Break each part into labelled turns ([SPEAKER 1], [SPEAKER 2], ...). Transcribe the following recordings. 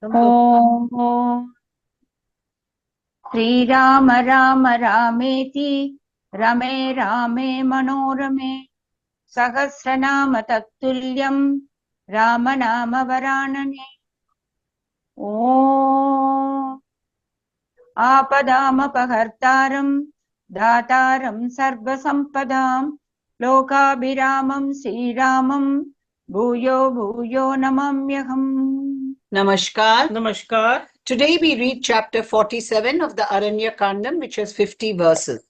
[SPEAKER 1] ॐ श्रीराम राम रामेति रमे रामे मनोरमे सहस्रनाम तत्तुल्यं राम नाम वरानने। ॐ आपदामपहर्तारं दातारं सर्वसम्पदां लोकाभिरामं श्रीरामं भूयो भूयो नमाम्यहम्।
[SPEAKER 2] Namaskar.
[SPEAKER 3] Namaskar.
[SPEAKER 2] Today we read chapter 47 of the Aranyakandam, which has 50 verses.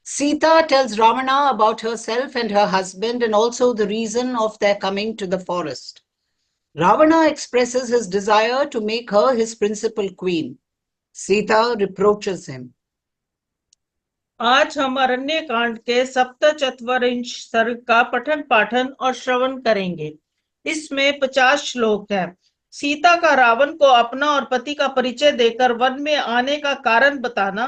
[SPEAKER 2] Sita tells Ravana about herself and her husband and also the reason of their coming to the forest. Ravana expresses his desire to make her his principal queen. Sita reproaches him.
[SPEAKER 3] आज हम अरण्य कांड के सप्तचत्वारिंश सर्ग का पठन पाठन और श्रवण करेंगे। इसमें 50 श्लोक हैं। सीता का रावण को अपना और पति का परिचय देकर वन में आने का कारण बताना,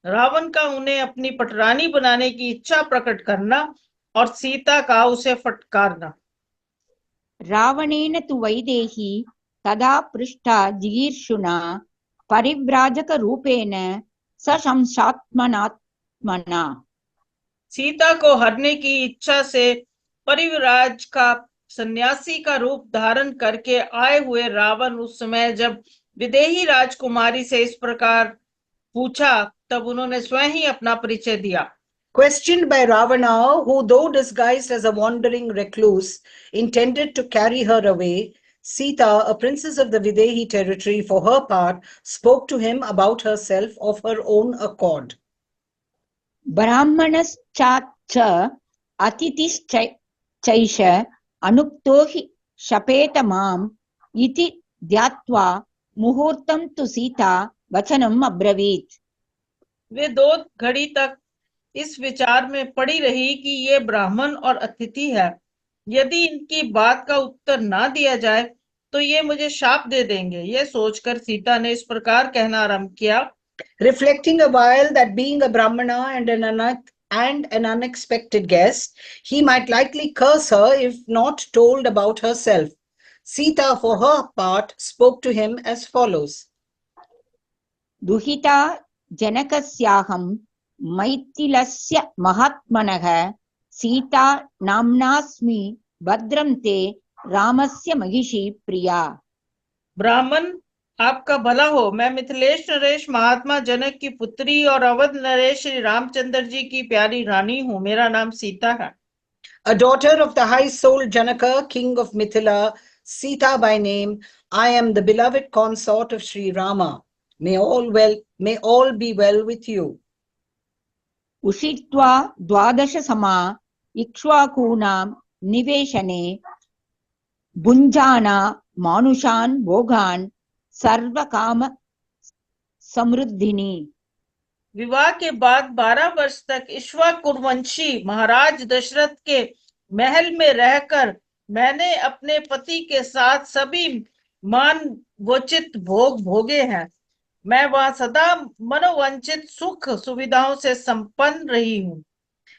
[SPEAKER 3] रावण का उन्हें अपनी पटरानी बनाने की इच्छा प्रकट करना और सीता का उसे फटकारना।
[SPEAKER 1] रावणेन तु वैदेही तदा पृष्ठा जिगीर्षुणा परिव्राजक रूपेण सशंसात्मनात्मना।
[SPEAKER 3] सीता को हरने की इच्छा से परिव्राज का सन्यासी का रूप धारण करके आए हुए रावण उस समय जब विदेही राजकुमारी से इस प्रकार पूछा, तब उन्होंने स्वयं ही अपना परिचय दिया।
[SPEAKER 2] Questioned by Ravana, who though disguised as a wandering recluse, intended to carry her away, Sita, a princess of the Videhi territory, for her part, spoke to him about herself of her own accord.
[SPEAKER 1] ब्राह्मणश्चाच्च अतिथिश्चैष अनुक्तो हि शपेत माम् इति ध्यात्वा मुहूर्तं तु सीता वचनम् अब्रवीत्।
[SPEAKER 3] वे 2 घड़ी तक इस विचार में पड़ी रही कि ये ब्राह्मण और अतिथि है, यदि इनकी बात का उत्तर ना दिया जाए तो ये मुझे शाप दे देंगे। ये सोचकर सीता ने इस प्रकार कहना आरंभ किया।
[SPEAKER 2] Reflecting a while that being a Brahmana and an unexpected guest, he might likely curse her if not told about herself. Sita, for her part, spoke to him as follows.
[SPEAKER 1] दुहिता जनकस्याहं मैथिलस्य महात्मनः सीता नाम्नास्मि भद्रं ते रामस्य महिषी प्रिया।
[SPEAKER 3] ब्राह्मण, आपका भला हो। मैं मिथिलेश नरेश महात्मा जनक की पुत्री और अवध नरेश श्री रामचंद्र जी की प्यारी रानी हूँ। मेरा नाम सीता है।
[SPEAKER 2] A daughter of the high-souled Janaka, king of Mithila, Sita by name, I am the beloved consort of Sri Rama. May all be well with you.
[SPEAKER 1] उषित्वा 12 समा इक्ष्वाकूणां निवेशने भुञ्जाना मानुषान् भोगान् सर्वकाम समृद्धिनी।
[SPEAKER 3] विवाह के बाद 12 वर्ष तक इक्ष्वाकुवंशी महाराज दशरथ के महल में रहकर मैंने अपने पति के साथ सभी मानवोचित भोग भोगे हैं। मैं वहां सदा मनोवांछित सुख सुविधाओं से संपन्न रही हूँ।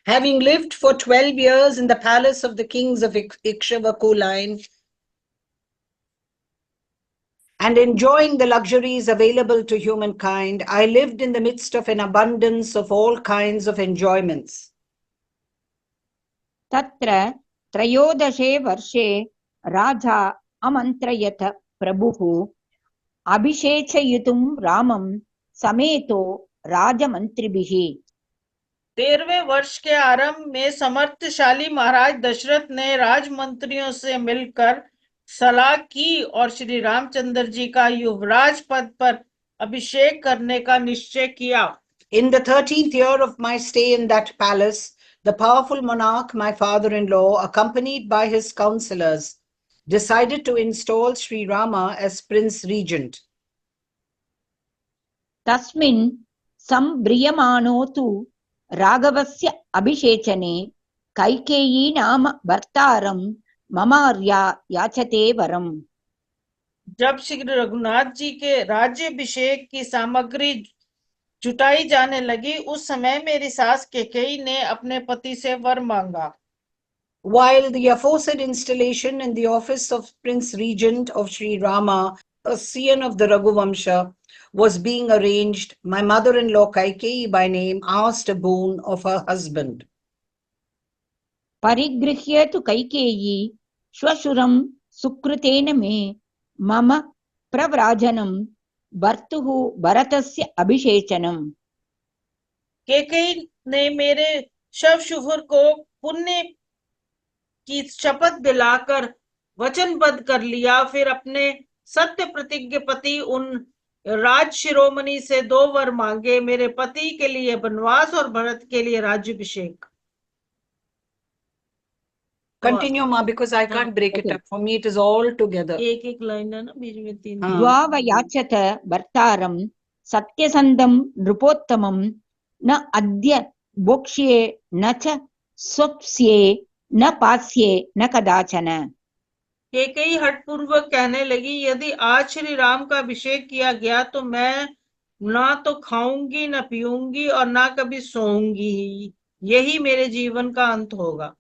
[SPEAKER 2] Having lived for 12 years in the palace of the kings of Ikshvaku line and enjoying the luxuries available to humankind, I lived in the midst of an abundance of all kinds of enjoyments.
[SPEAKER 1] तत्र 13 वर्षे राजा अमन्त्रयत प्रभुः अभिषेचयितुं रामं समेतो राजमंत्रिभिः।
[SPEAKER 3] 13वें वर्ष के आरंभ में समर्थशाली महाराज दशरथ ने राजमंत्रियों से मिलकर सलाह की और श्री रामचंद्र जी का युवराज पद पर अभिषेक करने का निश्चय किया।
[SPEAKER 2] In the 13th year of my stay in that palace, the powerful monarch, my father-in-law, accompanied by his councillors, decided to install Sri Rama as Prince Regent.
[SPEAKER 1] तस्मिन् संभ्रियमाणो तु राघवस्य अभिषेचने कैकेयी नाम भर्तारं ममार्या याचते वरम।
[SPEAKER 3] जब श्री रघुनाथ जी के राज्याभिषेक की सामग्री जुटाई जाने लगी, उस समय मेरी सास कैकेयी ने अपने पति से वर मांगा।
[SPEAKER 2] While the aforesaid installation in the office of Prince Regent of Sri Rama a scion of the Raghuvamsha, was being arranged, my mother-in-law Kaikeyi by name asked a boon of her husband.
[SPEAKER 1] परिगृह्य तु कैकेयी श्वशुरं सुकृतेन मे मम प्रव्राजनं भर्तुः भरतस्य अभिषेचनम्।
[SPEAKER 3] कैकेयी ने मेरे शवशुभर को पुण्य की शपथ दिलाकर वचनबद्ध कर लिया। फिर अपने सत्य प्रतिज्ञ पति उन राज शिरोमणि से 2 वर मांगे, मेरे पति के लिए वनवास और भरत के लिए राज्याभिषेक।
[SPEAKER 2] Continue, Ma, because I can't break it
[SPEAKER 1] Okay.
[SPEAKER 2] up. For me, it is all together.
[SPEAKER 3] एक लाइन है ना, बीच में 3।
[SPEAKER 1] द्वावयाचत भर्तारं सत्यसन्धं नृपोत्तमं न अद्य भोक्ष्ये न च स्वप्स्ये न पास्ये न कदाचन।
[SPEAKER 3] कैकेयी हठपूर्वक कहने लगी, यदि आज श्री राम का अभिषेक किया गया तो मैं ना तो खाऊंगी न पीऊंगी और ना कभी सोऊंगी, यही मेरे जीवन का अंत होगा।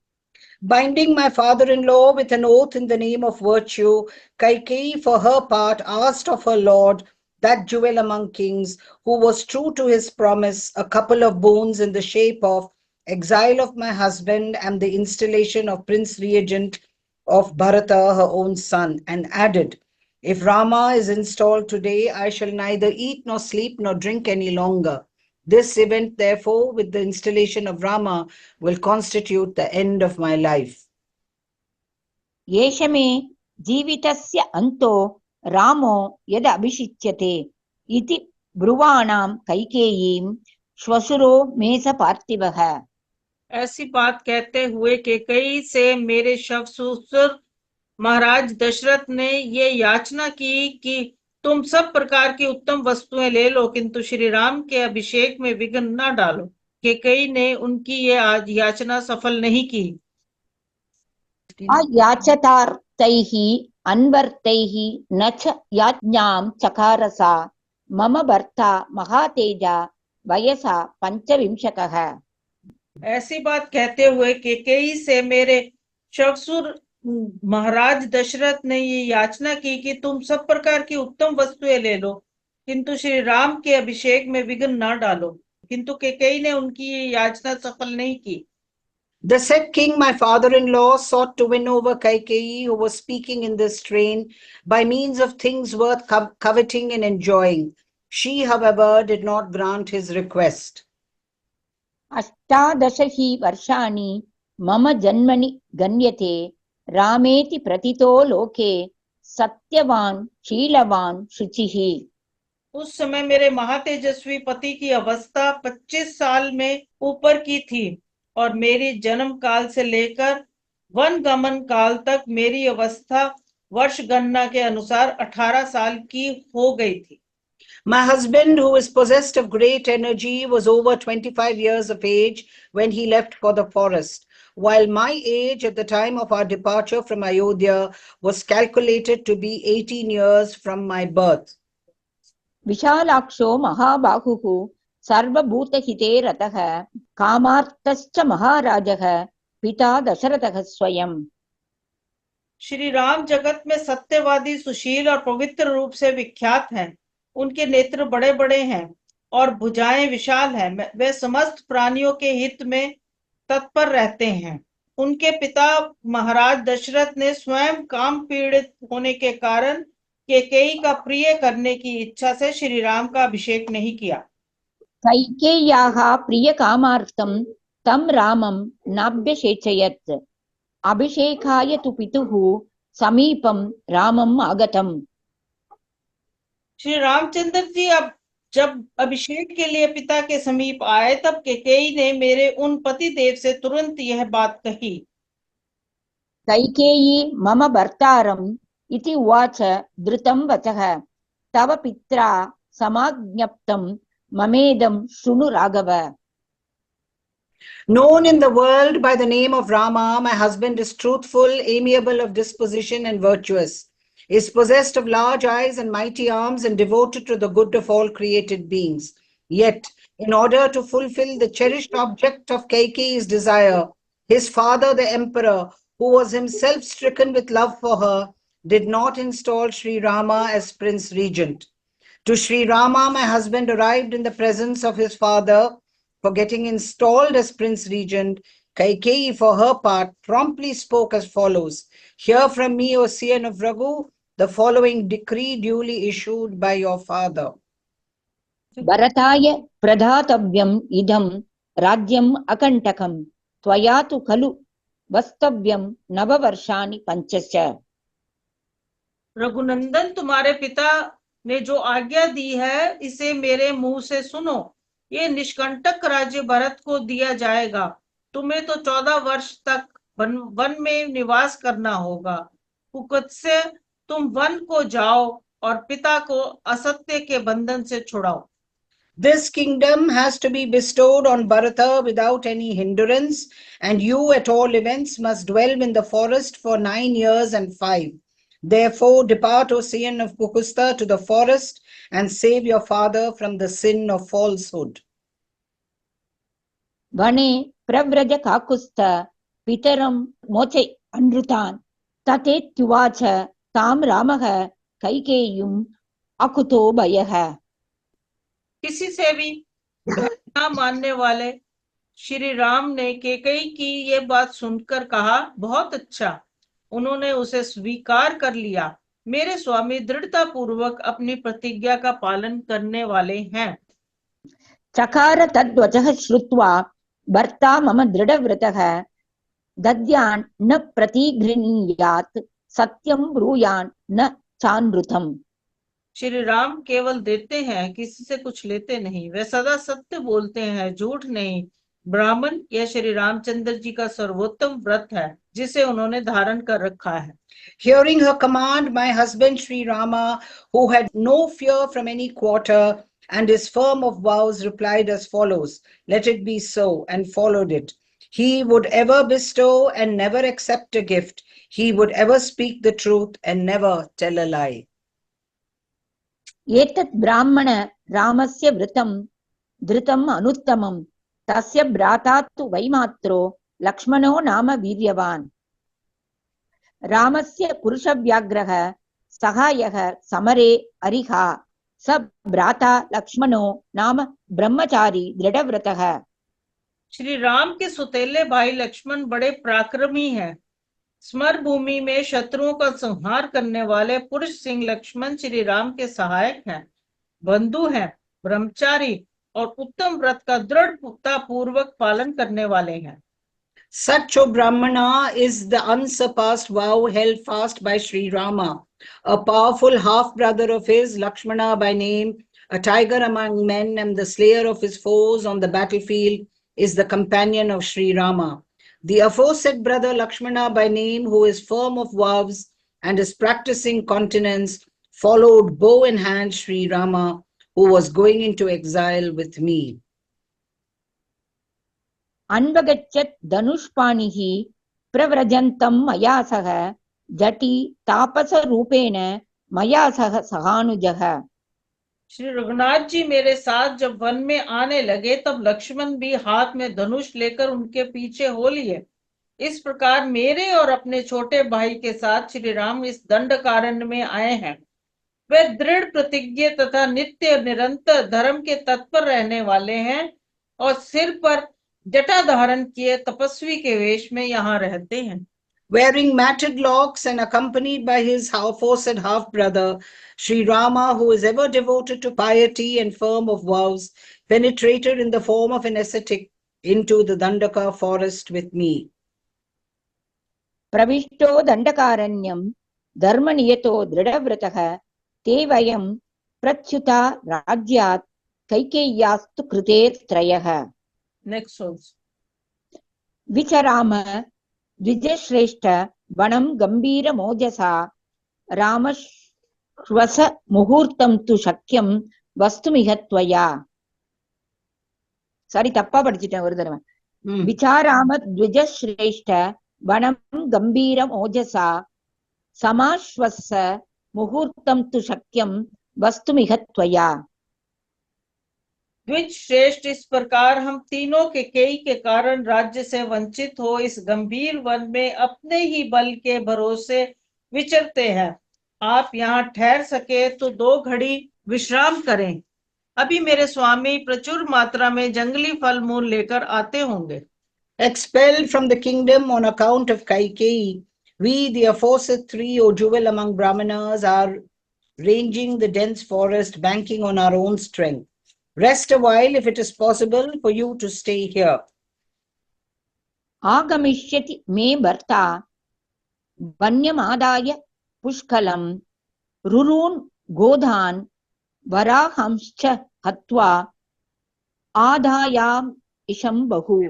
[SPEAKER 2] Binding my father-in-law with an oath in the name of virtue, Kaikeyi for her part asked of her lord, that jewel among kings, who was true to his promise, a couple of boons in the shape of exile of my husband and the installation of Prince Regent of Bharata, her own son, and added, if Rama is installed today, I shall neither eat nor sleep nor drink any longer. This event, therefore, with the installation of Rama, will constitute the end of my life.
[SPEAKER 1] एष मे जीवितस्य अन्तो रामो यद अभिषिच्यते इति ब्रुवाणां कैकेयीं श्वशुरो मे स पार्थिवः।
[SPEAKER 3] ऐसी बात कहते हुए कैकेयी से मेरे ससुर महाराज दशरथ ने ये याचना की कि तुम सब प्रकार की उत्तम वस्तुएं ले लो, किंतु श्री राम के अभिषेक में विघ्न न डालो। कैकेयी ने उनकी ये आज याचना सफल नहीं की।
[SPEAKER 1] अयाचतार्थैः अन्वर्थैः न च याज्ञां चकार सा मम भर्ता महातेजा वयसा 25।
[SPEAKER 3] ऐसी बात कहते हुए कैकेयी से मेरे ससुर महाराज दशरथ ने ये याचना की कि तुम सब प्रकार की उत्तम वस्तुएं ले लो, किंतु श्री राम के अभिषेक में विघ्न न डालो, किंतु कैकेयी ने उनकी ये याचना सफल नहीं की।
[SPEAKER 2] The said king, my father-in-law, sought to win over Kaikeyi, who was speaking in this strain, by means of things worth coveting and enjoying. She, however, did not grant his request.
[SPEAKER 1] 18 वर्षाणि मम जन्मनि गण्यते रामेति प्रतितो लोके सत्यवान शीलवान शुचिः।
[SPEAKER 3] उस समय मेरे महातेजस्वी पति की अवस्था 25 साल में ऊपर की थी और मेरी जन्म काल से लेकर वन गमन काल तक मेरी अवस्था वर्ष गणना के अनुसार 18 साल की हो गई थी।
[SPEAKER 2] My husband, who is possessed of great energy, was over 25 years of age when he left for the forest, while my age at the time of our departure from Ayodhya was calculated to be 18 years from my birth.
[SPEAKER 1] विशालाक्षो महाबाहुः सर्वभूतहिते रतः कामार्तश्च महाराजः पिता दशरथः स्वयं।
[SPEAKER 3] श्री राम जगत में सत्यवादी, सुशील और पवित्र रूप से विख्यात हैं। उनके नेत्र बड़े बड़े हैं और भुजाएं विशाल हैं। वे समस्त प्राणियों के हित में तत्पर रहते हैं। उनके पिता महाराज दशरथ ने स्वयं काम पीड़ित होने के कारण कैकेयी का प्रिय करने की इच्छा से श्री राम का अभिषेक नहीं किया।
[SPEAKER 1] कैकेय्याः प्रियकामार्थं तं रामं नाभ्यषेचयत् अभिषेकाय तु पितुः समीपं रामम् आगतम्।
[SPEAKER 3] श्री रामचंद्र जी अब जब अभिषेक के लिए पिता के समीप आए, तब कैकेयी ने मेरे उन पति देव से तुरंत यह बात कही।
[SPEAKER 1] कैकेयी मम भर्तारम् इति उवाच धृतं वचः तव पित्रा समाज्ञप्तं ममेदं शृणु Raghav.
[SPEAKER 2] Known in the world by the name of Rama, my husband is truthful, amiable of disposition and virtuous, is possessed of large eyes and mighty arms and devoted to the good of all created beings. Yet, in order to fulfill the cherished object of Kaikeyi's desire, his father, the emperor, who was himself stricken with love for her, did not install Sri Rama as Prince Regent. To Sri Rama, my husband arrived in the presence of his father for getting installed as Prince Regent. Kaikeyi, for her part, promptly spoke as follows: Hear from me, O Sian of Raghu, the following decree duly issued by your father.
[SPEAKER 1] भरताय प्रदातव्यम् इदं राज्यम् अकण्टकम् त्वया तु खलु वस्तव्यम् नववर्षाणि पञ्चश्च।
[SPEAKER 3] रघुनंदन, तुम्हारे पिता ने जो आज्ञा दी है इसे मेरे मुंह से सुनो। ये निष्कंटक राज्य भरत को दिया जाएगा। तुम्हें तो 14 वर्ष तक वन में निवास करना होगा। कुकत्स्य तुम वन को जाओ और पिता को असत्य के बंधन से छुड़ाओ।
[SPEAKER 2] This kingdom has to be bestowed on Bharata without any hindrance, and you at all events must dwell in the forest for 9 years and 5. Therefore, depart, O Sian of Kukusta, to the forest and save your father from the sin of falsehood.
[SPEAKER 1] वने प्रव्रज काकुस्थ पितरं मोचै अनृतान् तथेत्युवाच तां रामः कैकेय्युम् अकुतो भयः।
[SPEAKER 3] किसी से भी न मानने वाले श्री राम ने कैकेयी की ये बात सुनकर कहा, बहुत अच्छा। उन्होंने उसे स्वीकार कर लिया। मेरे स्वामी दृढ़ता पूर्वक अपनी प्रतिज्ञा का पालन करने वाले हैं।
[SPEAKER 1] चकार तद्वचः श्रुत्वा भर्ता मम दृढव्रतः दद्यान् न प्रतिगृह्णीयात् सत्यं ब्रूयान् न चानृतम्।
[SPEAKER 3] श्री राम केवल देते हैं, किसी से कुछ लेते नहीं। वे सदा सत्य बोलते हैं, झूठ नहीं। ब्राह्मण यह श्री रामचंद्र जी का सर्वोत्तम व्रत है जिसे उन्होंने धारण कर रखा है।
[SPEAKER 2] Hearing her command, my husband Sri Rama, who had no fear from any quarter and is firm of vows, replied as follows: Let it be so, and followed it. He would ever bestow and never accept a gift. He would ever speak the truth and never tell a lie.
[SPEAKER 1] एतत् ब्राह्मण रामस्य व्रतं धृतम् अनुत्तमम् तस्य भ्राता तु वैमात्रो लक्ष्मणो नाम वीर्यवान्। रामस्य पुरुषव्याघ्रः सहायः समरे अरिहा स भ्राता लक्ष्मणो नाम ब्रह्मचारी दृढ़व्रतः।
[SPEAKER 3] श्री राम के सुतेले भाई लक्ष्मण बड़े पराक्रमी हैं। स्मर भूमि में शत्रुओं का संहार करने वाले पुरुष सिंह लक्ष्मण श्री राम के सहायक हैं, बंधु हैं, ब्रह्मचारी और उत्तम व्रत का दृढ़ता पूर्वक पालन करने वाले हैं।
[SPEAKER 2] Such, O Brahmana, is the unsurpassed vow held fast by Sri Rama, a powerful half-brother of his, Lakshmana by name, a tiger among men and the slayer of his foes on the battlefield, is the companion of Sri Rama. The aforesaid brother Lakshmana by name, who is firm of vows and is practicing continence, followed bow in hand Sri Rama, who was going into exile with me.
[SPEAKER 1] अन्वगच्छत् धनुष्पाणिः प्रव्रजन्तं मया सह जटि तापसरूपेण मया सह सहानुजः।
[SPEAKER 3] श्री रघुनाथ जी मेरे साथ जब one में आने लगे तब लक्ष्मण भी हाथ में धनुष लेकर उनके पीछे हो लिए। इस प्रकार मेरे और अपने छोटे भाई के साथ श्री राम इस दंडकारण्य में आए हैं। वे दृढ़ प्रतिज्ञ तथा नित्य निरंतर धर्म के तत्पर रहने वाले हैं और सिर पर जटा धारण किए तपस्वी के वेश में यहाँ रहते हैं।
[SPEAKER 2] Wearing matted locks and accompanied by his aforesaid half-brother, Sri Rama, who is ever devoted to piety and firm of vows, penetrated in the form of an ascetic into the Dandaka forest with me.
[SPEAKER 1] प्रविष्टो दण्डकारण्यं धर्मनियतो दृढव्रतः ते वयं प्रच्युता राज्यात् कैकेय्यास्तु कृते त्रयः।
[SPEAKER 3] Next souls
[SPEAKER 1] विचराम द्विजश्रेष्ठ वनं गंभीर मोजसा रामश्वस मुहूर्तं तु शक्यं वस्तुमिह त्वया। सारी तप्पा படிச்சிட்டேன் ஒரு தடவை। विचाराम द्विजश्रेष्ठ वनं गंभीर मोजसा समाश्वस मुहूर्तं तु शक्यं वस्तुमिह त्वया।
[SPEAKER 3] द्विज श्रेष्ठ, इस प्रकार हम तीनों कैकेयी के कारण राज्य से वंचित हो इस गंभीर वन में अपने ही बल के भरोसे विचरते हैं। आप यहाँ ठहर सके तो 2 घड़ी विश्राम करें। अभी मेरे स्वामी प्रचुर मात्रा में जंगली फल मूल लेकर आते होंगे।
[SPEAKER 2] Expelled from the kingdom on account of Kaikeyi, we, the aforesaid 3, O jewel among Brahmanas, are ranging the dense forest, banking on our own strength. Rest a while if it is possible for you to stay here.
[SPEAKER 1] आगमिष्यति मे भर्ता वन्यमादाय पुष्कलं रुरून् गोधान् वराहंश्च हत्वा आदायाम् इशं बहु.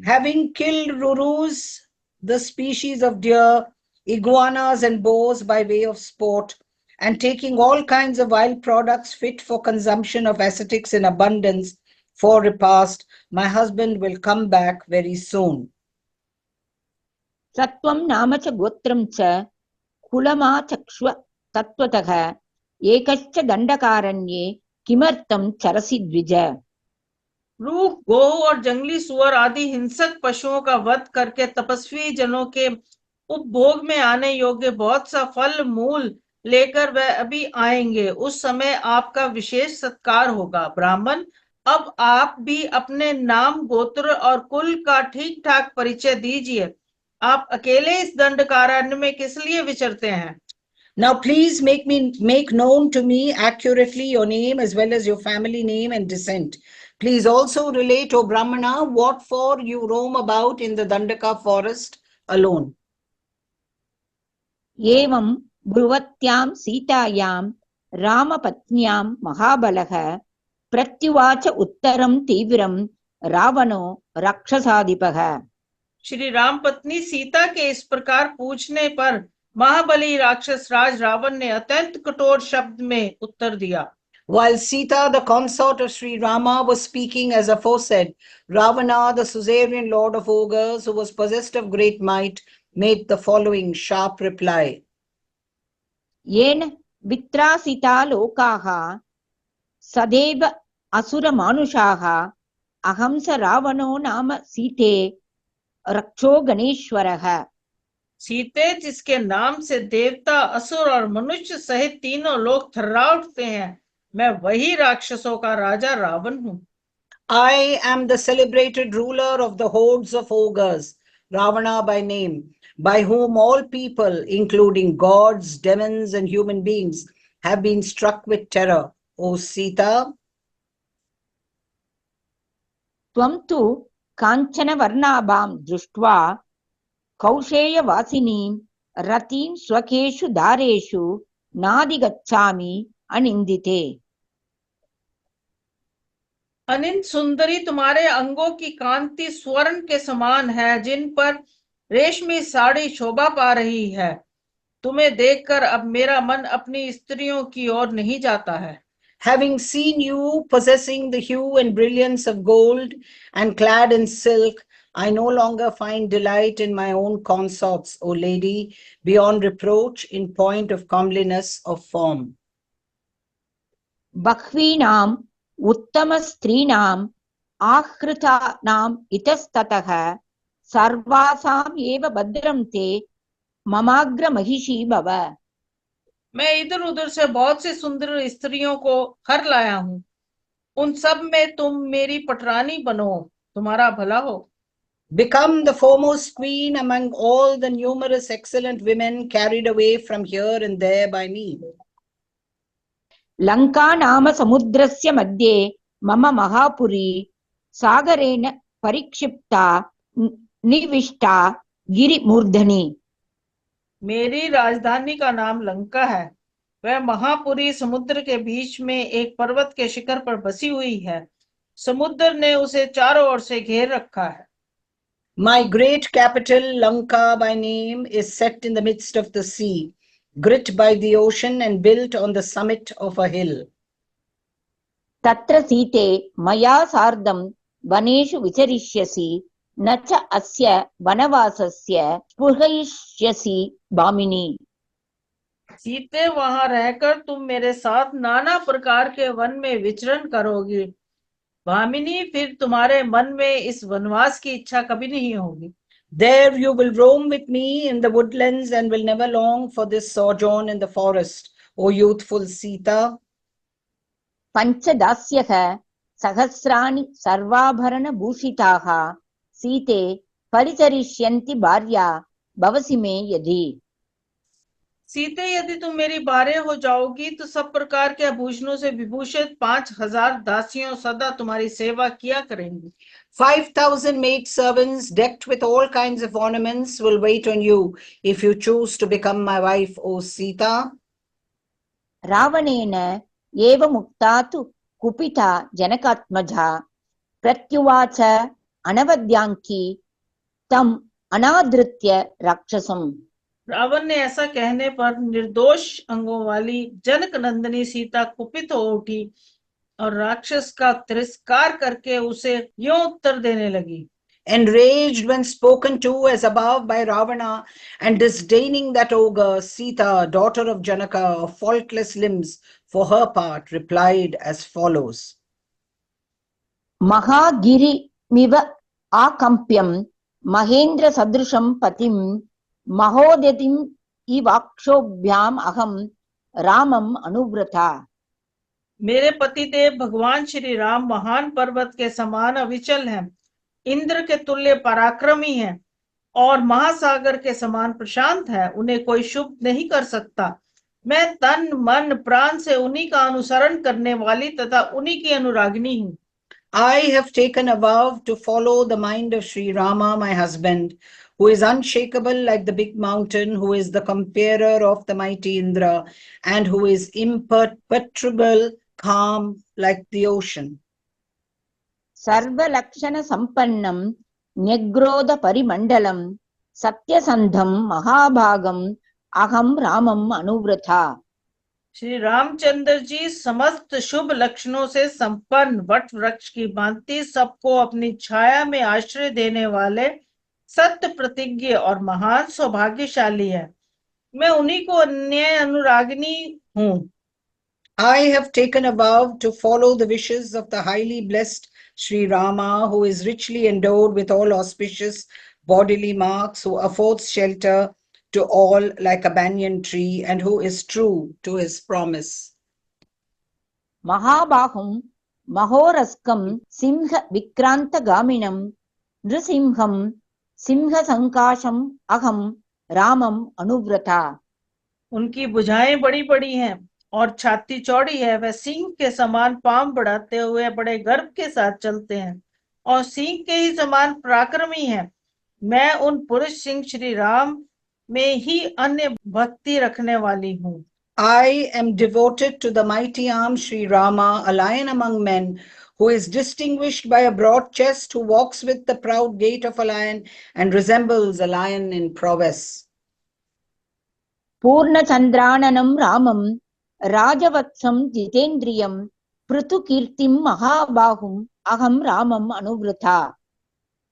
[SPEAKER 2] Having killed rurus, the species of deer, iguanas and boars by way of sport, and taking all kinds of wild products fit for consumption of ascetics in abundance for repast, my husband will come back very soon.
[SPEAKER 1] सत्वं नाम च गोत्रं च कुलमाचक्ष्व तत्त्वतः एकश्च दण्डकारण्ये किमर्थं चरसि द्विज.
[SPEAKER 3] रूह, गो और जंगली सुअर आदि हिंसक पशुओं का वध करके तपस्वी जनों के उपभोग में आने योग्य बहुत सा फल मूल लेकर वह अभी आएंगे। उस समय आपका विशेष सत्कार होगा। ब्राह्मण, अब आप भी अपने नाम, गोत्र और कुल का ठीक ठाक परिचय दीजिए। आप अकेले इस दंडकारण्य में किस लिए विचरते हैं?
[SPEAKER 2] Now please make known to me accurately your name as well as your family name and descent. Please also relate, O Brahmana, what for you roam about in the Dandaka forest alone.
[SPEAKER 1] एवं ब्रुवत्यां सीतायां रामपत्न्यां महाबलः प्रत्युवाच उत्तरं तीव्रं रावणो राक्षसाधिपः.
[SPEAKER 3] श्री राम पत्नी सीता के इस प्रकार पूछने पर महाबली राक्षस राज रावण ने अत्यंत कठोर शब्द में उत्तर दिया।
[SPEAKER 2] While Sita, the consort of Sri Rama, was speaking as aforesaid, Ravana, the suzerain lord of ogres, who was possessed of great might, made the following sharp reply.
[SPEAKER 1] येन वित्रासिता लोकाः सदैव असुरमानुषाः अहं स रावणो नाम सीते रक्षो गणेश्वरः.
[SPEAKER 3] सीते, जिसके नाम से देवता, असुर और मनुष्य सहित तीनों लोग थर्रा उठते हैं, मैं वही राक्षसों का राजा रावण हूँ।
[SPEAKER 2] I am the celebrated ruler of the hordes of ogres, Ravana by name, by whom all people, including gods, demons, and human beings, have been struck with terror. O Sita,
[SPEAKER 1] त्वं तु काञ्चनवर्णाभां दृष्ट्वा कौशेयवासिनीं रतिं स्वकेषु दारेषु नाधिगच्छामि अनिन्दिते.
[SPEAKER 3] अनिंद सुंदरी, तुम्हारे अंगों की कांति स्वर्ण के समान है, जिन पर रेशमी साड़ी शोभा पा रही है। तुम्हें देखकर अब मेरा मन अपनी स्त्रियों की ओर नहीं जाता है।
[SPEAKER 2] having seen you possessing the hue and brilliance of gold and clad in silk, I no longer find delight in my own consorts, O lady, beyond reproach in point of comeliness of form.
[SPEAKER 1] बह्वीनाम् उत्तमस्त्रीणाम् आहृतानाम् इतस्ततः सर्वासाम् एव भद्रं ते ममाग्रमहिषी भव.
[SPEAKER 3] मैं इधर उधर से बहुत सी सुंदर स्त्रियों को हर लाया हूँ। उन सब में तुम मेरी पटरानी बनो, तुम्हारा भला हो।
[SPEAKER 2] Become the foremost queen among all the numerous excellent women carried away from here and there by me.
[SPEAKER 1] Lanka नाम समुद्रस्य मध्ये मम महापुरी सागरेण परिक्षिप्ता निविष्टा गिरिमूर्धनि.
[SPEAKER 3] मेरी राजधानी का नाम लंका है। वह महापुरी समुद्र के बीच में एक पर्वत के शिखर पर बसी हुई है। समुद्र ने उसे चारों ओर से घेर रखा है।
[SPEAKER 2] My great capital, Lanka by name, is set in the midst of the sea, grit by the ocean and built on the summit of a hill.
[SPEAKER 1] तत्र सीते मया सार्धं वनेषु विचरिष्यसि न च अस्य वनवासस्य स्पृहयिष्यसि भामिनी.
[SPEAKER 3] सीते, वहां रहकर तुम मेरे साथ नाना प्रकार के वन में विचरण करोगी। भामिनी, फिर तुम्हारे मन में इस वनवास की इच्छा कभी नहीं होगी।
[SPEAKER 2] There you will roam with me in the woodlands and will never long for this sojourn in the forest, O youthful Sita.
[SPEAKER 1] पञ्चदास्यः सहस्राणि सर्वाभरण भूषिताः सीते परिचरिष्यन्ति भार्या भवसि मे यदि।
[SPEAKER 3] सीते, यदि तुम मेरी भार्य हो जाओगी तो सब प्रकार के आभूषणों से विभूषित 5000 दासियों सदा तुम्हारी सेवा किया करेंगी।
[SPEAKER 2] 5,000 maid servants decked with all kinds of ornaments will wait on you if you choose to become my wife, O Sita.
[SPEAKER 1] रावणेन एव मुक्ता तु कुपिता जनकात्मजा प्रत्युवाच अनवद्याङ्की तम् अनादृत्य राक्षसम्।
[SPEAKER 3] रावण ने ऐसा कहने पर निर्दोष अंगों वाली जनक नंदिनी सीता कुपित हो उठी और राक्षस का तिरस्कार करके उसे यूं उत्तर देने लगी।
[SPEAKER 2] Enraged when spoken to as above by Ravana and disdaining that ogre, Sita, daughter of Janaka, of faultless limbs, for her part, replied as follows.
[SPEAKER 1] महागिरिमिव आकम्प्यं Mahendra सदृशं पतिं महोदतिं इवाक्षोभ्याम अहम रामम अनुव्रता।
[SPEAKER 3] मेरे पति देव भगवान श्री राम महान पर्वत के समान अविचल हैं, इंद्र के तुल्य पराक्रमी हैं और महासागर के समान प्रशांत है। उन्हें कोई शुभ नहीं कर सकता। मैं तन मन प्राण से उन्हीं का अनुसरण करने वाली तथा उन्हीं की अनुरागिनी हूँ।
[SPEAKER 2] I have taken a vow to follow the mind of Sri Rama, my husband, who is unshakable like the big mountain, who is the comparer of the mighty Indra, and who is imperturbable, calm like the ocean.
[SPEAKER 1] सर्वलक्षण संपन्नं न्यग्रोध परिमंडलं सत्यसंधं महाभागं अहम रामम अनुव्रता।
[SPEAKER 3] श्री रामचंद्र जी समस्त शुभ लक्षणों से संपन्न what वृक्ष की भांति सबको अपनी छाया में आश्रय देने वाले सत्य प्रतिज्ञ और महान सौभाग्यशाली है। मैं उन्हीं को अन्य अनुरागिनी हूँ।
[SPEAKER 2] I have taken a vow to follow the wishes of the highly blessed Sri Rama, who is richly endowed with all auspicious bodily marks, who affords shelter to all like a banyan tree, and who is true to his promise.
[SPEAKER 1] महाबाहुं महोरस्कं Singh Vikrant गामिनं नृसिंहं Singh संकाशम अहम रामम अनुव्रता।
[SPEAKER 3] उनकी भुजाएं बड़ी बड़ी हैं और छाती चौड़ी है। वह सिंह के समान पांव बढ़ाते हुए बड़े गर्व के साथ चलते हैं और सिंह के ही समान पराक्रमी हैं। मैं उन पुरुष सिंह श्री राम में ही अन्य भक्ति रखने वाली हूँ।
[SPEAKER 2] I am devoted to the mighty arm Sri Rama, a lion among men, who is distinguished by a broad chest, who walks with the proud gait of a lion and resembles a lion in prowess.
[SPEAKER 1] पूर्णचंद्राननं रामं राजवत्सं जितेन्द्रियं पृथुकीर्तिं महाबाहुं अहम रामम अनुव्रता।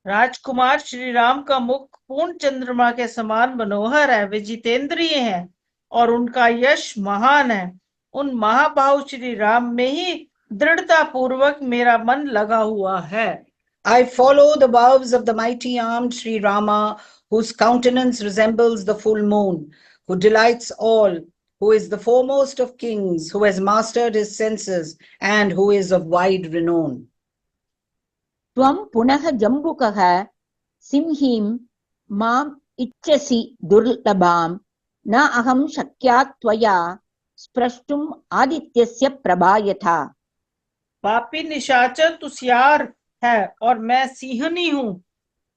[SPEAKER 3] राजकुमार श्री राम का मुख पूर्ण चंद्रमा के समान मनोहर है। वे जितेंद्रिय हैं और उनका यश महान है। उन महाबाहु श्री राम में ही दृढ़ता पूर्वक मेरा मन लगा हुआ है।
[SPEAKER 2] I follow the vows of the mighty armed Sri Rama, whose countenance resembles the full moon, who delights all, who is the foremost of kings, who has mastered his senses, and who is of wide renown.
[SPEAKER 1] त्वं पुनः जम्बुकः सिंहीं माम् इच्छसि दुर्लभां न अहं शक्या त्वया स्प्रष्टुम् आदित्यस्य प्रभा यथा।
[SPEAKER 3] पापी निशाचर तुषार है और मैं सिंहनी हूँ।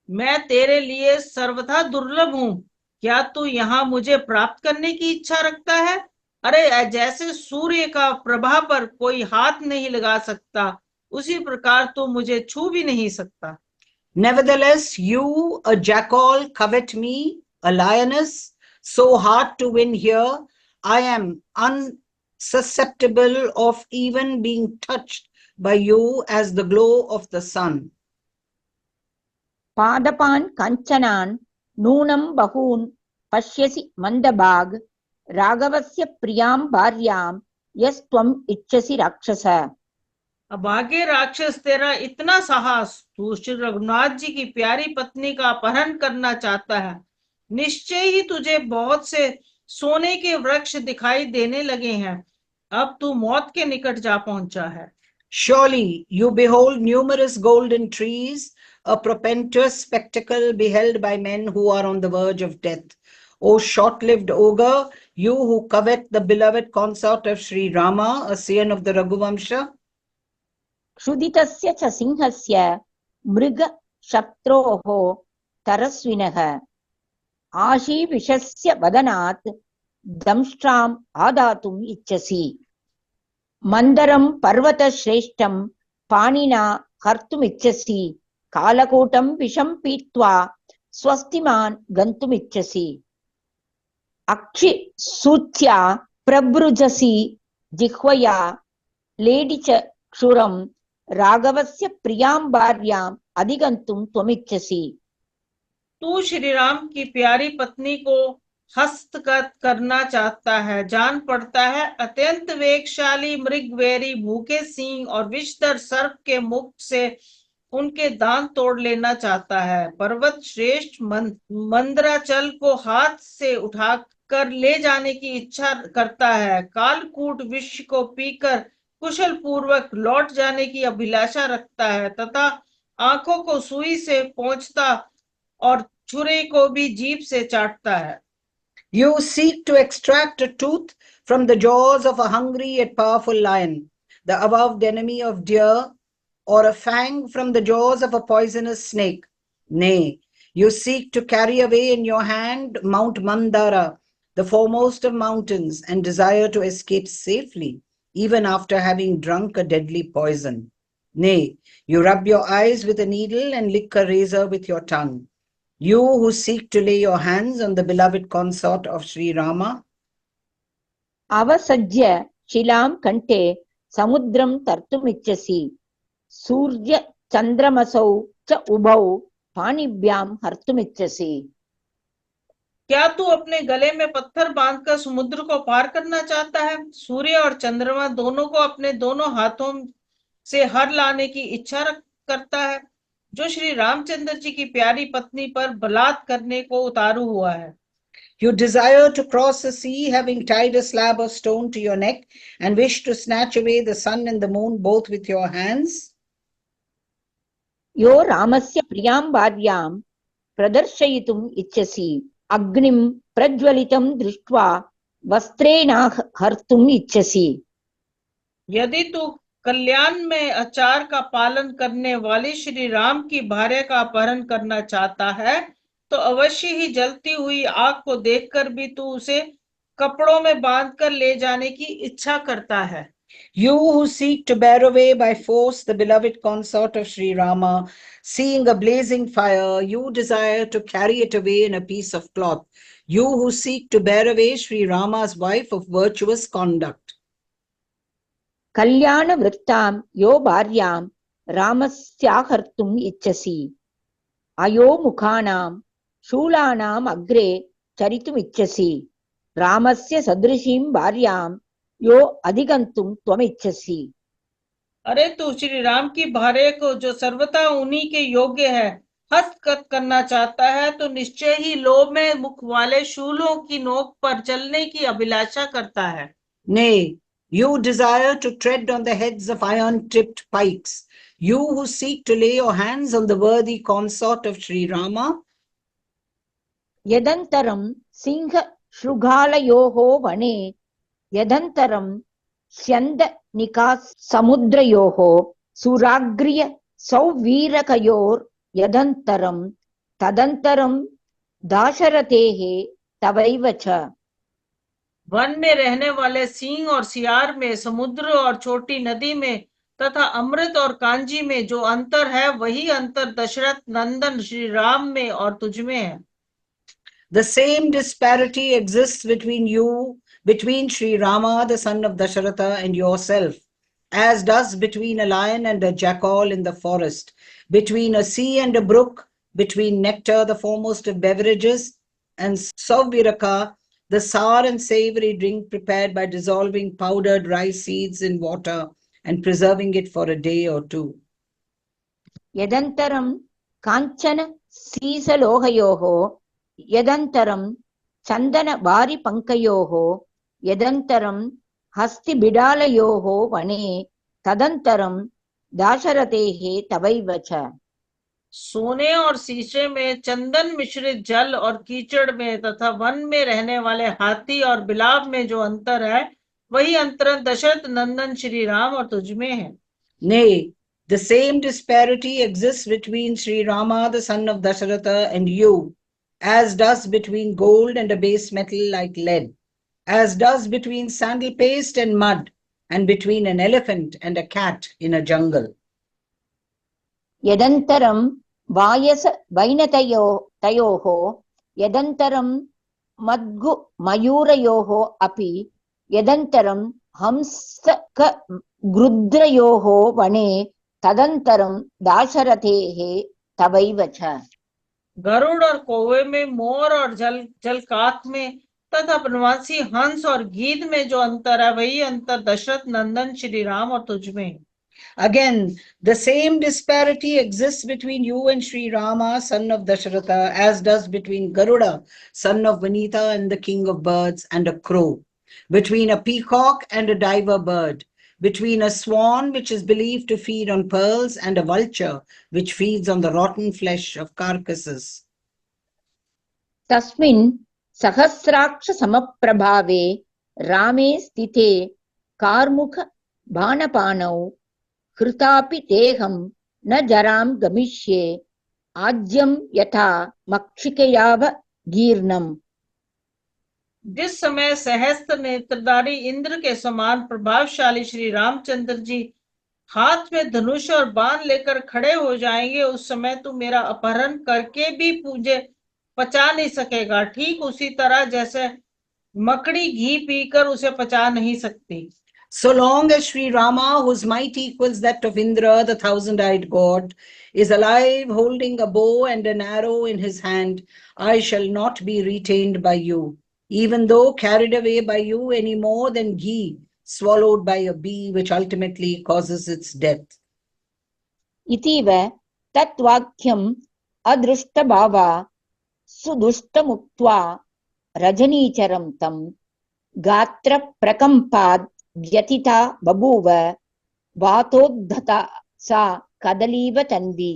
[SPEAKER 3] मैं तेरे लिए सर्वथा दुर्लभ हूँ। क्या तू यहाँ मुझे प्राप्त करने की इच्छा रखता है? अरे जैसे सूर्य का प्रभा पर कोई हाथ नहीं लगा सकता, उसी प्रकार तू मुझे छू भी नहीं सकता।
[SPEAKER 2] Nevertheless, you, a jackal, covet me, a lioness, so hard to win here. I am unsusceptible of even being touched by you as the glow of the sun.
[SPEAKER 1] पादपान् काञ्चनान् नूनं बहून् पश्यसि मन्दभाग राघवस्य प्रियां भार्यां यस्त्वम् इच्छसि राक्षस।
[SPEAKER 3] अभागे राक्षस, तेरा इतना साहस, तू श्री रघुनाथ जी की प्यारी पत्नी का अपहरण करना चाहता है। निश्चय ही तुझे बहुत से सोने के वृक्ष दिखाई देने लगे हैं। अब तू मौत के निकट जा पहुंचा है।
[SPEAKER 2] Surely you behold numerous golden trees, a propitious spectacle beheld by men who are on the verge of death. O short-lived ogre, you who covet the beloved consort of Sri Rama, a scion of the Raghuvamsha.
[SPEAKER 1] क्षुदितस्य च सिंहस्य मृगशत्रोः तरस्विनः आशीविषस्य वदनात् दंष्ट्राम् आदातुम् इच्छसि। मन्दरं पर्वतश्रेष्ठं पाणिना हर्तुमिच्छसि। कालकूटं विषं पीत्वा स्वस्तिमान् गन्तुमिच्छसि। अक्षिसूच्या प्रभृजसि जिह्वया lady च क्षुरं राघवस्य प्रियां भार्याम् अधिगन्तुं त्वमिच्छसि।
[SPEAKER 3] तू श्री राम की प्यारी पत्नी को हस्तगत करना चाहता है। जान पड़ता है अत्यंत वेगशाली मृगवैरी भूखे सिंह और विषधर सर्प के मुख से उनके दांत तोड़ लेना चाहता है। पर्वत श्रेष्ठ मंदराचल को हाथ से उठाकर ले जाने की इच्छा करता है। कालकूट विष को पीकर कुशल पूर्वक लौट जाने की अभिलाषा रखता है तथा आंखों को सुई से पोंछता और छुरे को भी जीभ से चाटता है।
[SPEAKER 2] You seek to extract a tooth from the jaws of a hungry yet powerful lion, the avowed enemy of deer, or a fang from the jaws of a poisonous snake. Nay, you seek to carry away in your hand Mount Mandara, the foremost of mountains, and desire to escape safely, even after having drunk a deadly poison. Nay, you rub your eyes with a needle and lick a razor with your tongue. You who seek to lay your hands on the beloved consort of Sri Rama.
[SPEAKER 1] अवसज्य शिलां कंठे समुद्रं तर्तुमिच्छसि। सूर्य चंद्रमसौ च उभौ पाणिभ्यां हर्तुमिच्छसि।
[SPEAKER 3] क्या तू अपने गले में पत्थर बांधकर समुद्र को पार करना चाहता है? सूर्य और चंद्रमा दोनों को अपने दोनों हाथों से हर लाने की इच्छा करता है, जो श्री रामचंद्र जी की प्यारी पत्नी पर बलात् करने को उतारू हुआ है।
[SPEAKER 2] You desire to cross the sea, having tied a slab of stone to your neck, and wish to snatch away the sun and the moon both with your hands.
[SPEAKER 1] यो रामस्य प्रियां भार्यां प्रदर्शयितुम् इच्छसि। अग्निं प्रज्वलितं दृष्ट्वा वस्त्रेण हर्तुम् इच्छसि।
[SPEAKER 3] यदि तू कल्याण में आचार का पालन करने वाली श्री राम की भार्या का अपहरण करना चाहता है तो अवश्य ही जलती हुई आग को देखकर भी तू उसे कपड़ों में बांधकर ले जाने की इच्छा करता है।
[SPEAKER 2] You who seek to bear away by force the beloved consort of Sri Rama, seeing a blazing fire, you desire to carry it away in a piece of cloth. You who seek to bear away Sri Rama's wife of virtuous conduct.
[SPEAKER 1] कल्याण वृत्तां यो भार्यां रामस्याहर्तुम् इच्छसि। अयो मुखानां शूलानाम् अग्रे चरितुमिच्छसि। रामस्य सदृशीं भार्यां यो अधिगन्तुं त्वमिच्छसि।
[SPEAKER 3] अरे तू श्री राम की भार्या को जो सर्वथा उन्हीं के योग्य है हस्तगत करना चाहता है तो निश्चय ही लोभ में मुख वाले शूलों की नोक पर चलने की अभिलाषा करता है।
[SPEAKER 2] Nay, you desire to tread on the heads of iron-tipped pikes. You who seek to lay your hands on the worthy consort of Sri Rama.
[SPEAKER 1] यदन्तरं Singh शृगालयोः वने यदन्तरं स्यन्दनिकास् समुद्रयोः सुराग्र्य सौवीरकयोर् यदन्तरं तदन्तरं दाशरथेः तवैव च।
[SPEAKER 3] वन में रहने वाले सिंह और सियार में, समुद्र और छोटी नदी में तथा अमृत और कांजी में जो अंतर है वही अंतर दशरथ नंदन श्री राम में और तुझ में है।
[SPEAKER 2] The same disparity exists between Sri Rama, the son of Dasharatha, and yourself, as does between a lion and a jackal in the forest, between a sea and a brook, between nectar, the foremost of beverages, and Sauviraka, the sour and savory drink prepared by dissolving powdered rice seeds in water, and preserving it for a day or two.
[SPEAKER 1] यदन्तरं काञ्चन सीसलोहयोः यदन्तरं चन्दनवारिपङ्कयोः यदन्तरं हस्तिबिडालयोः वने तदन्तरं दाशरथेः तवैव च।
[SPEAKER 3] सोने और शीशे में, चंदन मिश्रित जल और कीचड़ में तथा वन में रहने वाले हाथी और बिलाव में जो अंतर है, वही अंतर दशरथ नंदन श्री राम और तुझ में है।
[SPEAKER 2] Nay, the same disparity exists between Sri Rama, the son of Dasharatha, and you, as does between gold and a base metal like lead, as does between sandal paste and mud, and between an elephant and a cat in a jungle.
[SPEAKER 1] यदन्तरं वायस वैनतयोः यदन्तरं मद्गु मयूरयोः अपि यदन्तरं हंसकगृध्रयोः वने तदन्तरं दाशरथेः तवैव च।
[SPEAKER 3] गरुड़ और कौवे में, मोर और जलकाक में तथा बनवासी हंस और गीध में जो अंतर है, वही अंतर दशरथ नंदन श्री राम और तुझ में।
[SPEAKER 2] Again, the same disparity exists between you and Sri Rama, son of Dasharatha, as does between Garuda, son of Vanita and the king of birds, and a crow, between a peacock and a diver bird, between a swan which is believed to feed on pearls and a vulture which feeds on the rotten flesh of carcasses.
[SPEAKER 1] तस्मिन् सहस्राक्ष समप्रभावे रामे स्थिते कार्मुक बाणपाणौ कृतापि देहं न जरां गमिष्ये आज्यं यथा मक्षिकयाव गीर्णम्।
[SPEAKER 3] जिस समय सहस्त्र नेत्रधारी इंद्र के समान प्रभावशाली श्री रामचंद्र जी हाथ में धनुष और बाण लेकर खड़े हो जाएंगे, उस समय तू मेरा अपहरण करके भी मुझे पचा नहीं सकेगा, ठीक उसी तरह जैसे मकड़ी घी पीकर उसे पचा नहीं सकती।
[SPEAKER 2] So long as Sri Rama, whose might equals that of Indra, the thousand-eyed god, is alive, holding a bow and an arrow in his hand, I shall not be retained by you, even though carried away by you any more than ghee swallowed by a bee, which ultimately causes its death.
[SPEAKER 1] इतीव तत्वाक्यम् अदृष्टभावा सुदुष्टमुक्त्वा रजनीचरं तं गात्र प्रकम्पाद् व्यथिता बभूव वातोद्धता सा कदलीव तन्वी।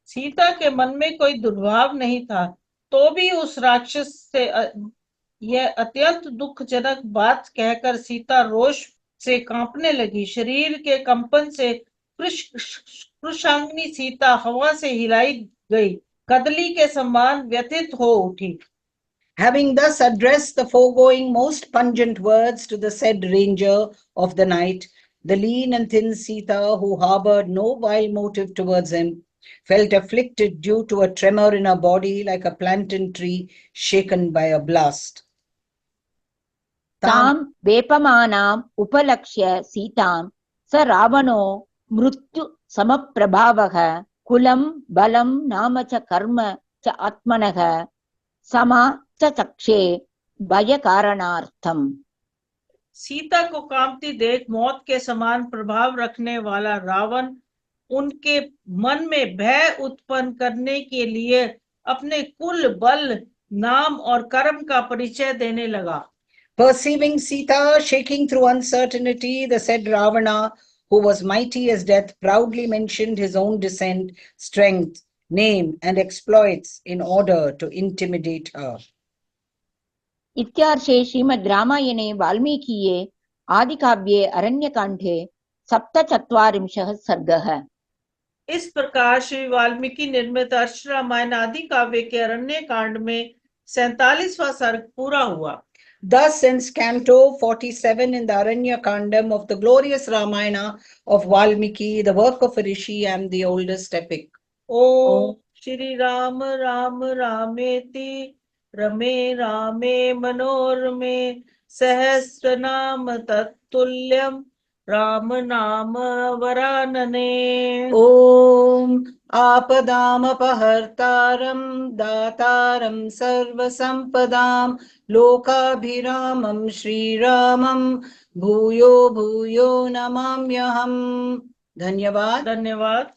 [SPEAKER 3] सीता के मन में कोई दुर्भाव नहीं था, तो भी उस राक्षस से यह अत्यंत दुखजनक बात कहकर सीता रोष से कांपने लगी। शरीर के कंपन से कृशांगिनी सीता हवा से हिलाई गई, कदली के समान व्यथित हो उठी।
[SPEAKER 2] Having thus addressed the foregoing most pungent words to the said ranger of the night, the lean and thin Sita, who harbored no vile motive towards him, felt afflicted due to a tremor in her body like a plantain tree shaken by a blast.
[SPEAKER 1] तां वेपमानाम् उपलक्ष्य सीतां स रावणो मृत्यु समप्रभावः कुलं बलं नाम च कर्म च आत्मनः समा च चक्षे भय कारणार्थम।
[SPEAKER 3] सीता को कांपती देख मौत के समान प्रभाव रखने वाला रावण उनके मन में भय उत्पन्न करने के लिए अपने कुल, बल, नाम और कर्म का परिचय देने लगा।
[SPEAKER 2] Perceiving Sita shaking through uncertainty, the said Ravana, who was mighty as death, proudly mentioned his own descent, strength, name, and exploits in order to intimidate her.
[SPEAKER 1] इत्यार्षे श्रीमद् रामायणे वाल्मीकिये आदिकाव्ये अरण्यकाण्डे 47 सर्गः।
[SPEAKER 3] इस प्रकार श्री वाल्मीकि निर्मित अर्ष रामायण आदि काव्य के अरण्य कांड में 47वां सर्ग पूरा हुआ।
[SPEAKER 2] Thus ends Canto 47 in the Aranya Kandam of the glorious Ramayana of Valmiki, the work of a rishi and the oldest epic.
[SPEAKER 3] Om Shri Ram Ram Rameti Rame Rame Manorame Sahasranam Tattulyam Ram नाम वरानने।
[SPEAKER 2] ॐ आपदामपहर्तारं दातारं सर्वसम्पदां लोकाभिरामं श्रीरामं भूयो भूयो नमाम्यहम्। धन्यवाद।
[SPEAKER 3] धन्यवाद।